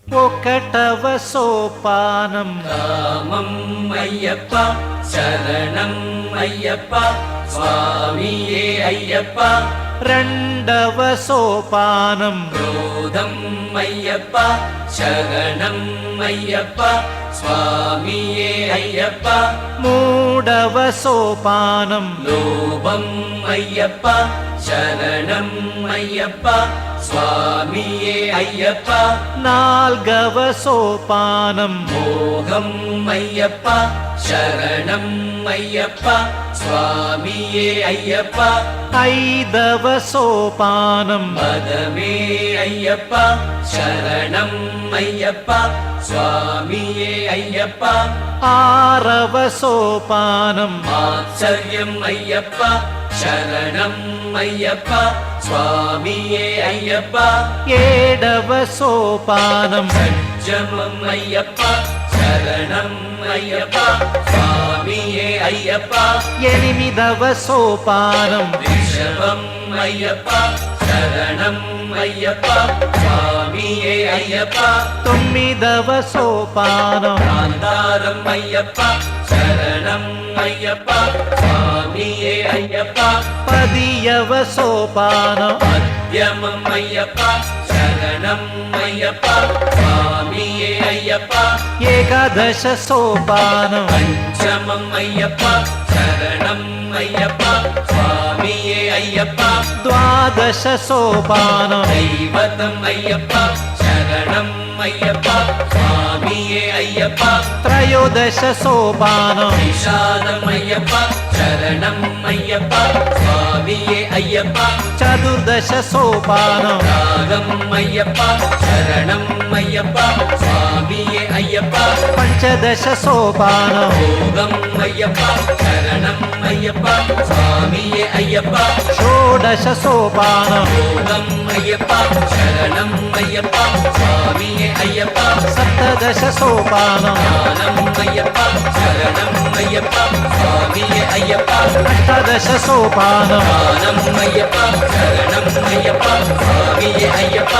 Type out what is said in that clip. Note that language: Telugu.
ఒకటవ సోపానం రామం అయ్యప్ప శరణం అయ్యప్ప స్వామియే అయ్యప్ప. రెండవ సోపానం క్రోధం అయ్యప్ప శరణం అయ్యప్ప స్వామియే అయ్యప్ప. మూడవ సోపానం లోభం అయ్యప్ప శరణం అయ్యప్ప స్వామియే అయ్యప్ప. నాల్గవ సోపానం మోహం అయ్యప్ప శరణం అయ్యప్ప స్వామియే అయ్యప్ప. ఐదవ సోపానం పదమే అయ్యప్ప శరణం అయ్యప్ప స్వామియే అయ్యప్ప. ఆరవ సోపానం ఆశ్చర్యం అయ్యప్ప శరణం అయ్యప్ప స్వామియే అయ్యప్ప. ఏడవ సోపానం సజ్జమం అయ్యప్ప శరణం అయ్యప్ప స్వామియే అయ్యప్ప. ఎనిమిదవ సోపానం రిషభం అయ్యప్ప శరణం అయ్యప్ప స్వామియే అయ్యప్ప. తొమ్మిదవ సోపానం గాంధారం అయ్యప్ప శరణం అయ్యప్ప స్వామియే అయ్యప్ప. పదియవ సోపానం మధ్యమం అయ్యప్ప శరణం అయ్యప్ప స్వామియే అయ్యప్ప. ఏకాదశ సోపానం పంచమం అయ్యప్ప శరణం అయ్యప్ప స్వామియే అయ్యప్ప. ద్వాదశ సోపానం దైవతం అయ్యప్ప శరణం అయ్యప్ప స్వామియే అయ్యప్ప. త్రయోదశ సోపానం నిషాదం అయ్యప్ప శరణం అయ్యప్ప స్వామియే అయ్యప్ప. చతుర్దశ సోపానం రాగం అయ్యప్ప శరణం అయ్యప్ప స్వామియే అయ్యప్ప. పంచదశ సోపానం భోగం అయ్యప్ప శరణం అయ్యప్ప స్వామియే అయ్యప్ప. షోడశ సోపానం భోగం అయ్యప్ప శరణం అయ్యప్ప స్వామియే అయ్యప్ప. సప్తదశ సోపానం జ్ఞానం అయ్యప్ప శరణం అయ్యప్ప స్వామియే అయ్యప్ప. అష్టదశ సోపానం జ్ఞానం అయ్యప్ప శరణం అయ్యప్ప స్వామియే అయ్యప్ప.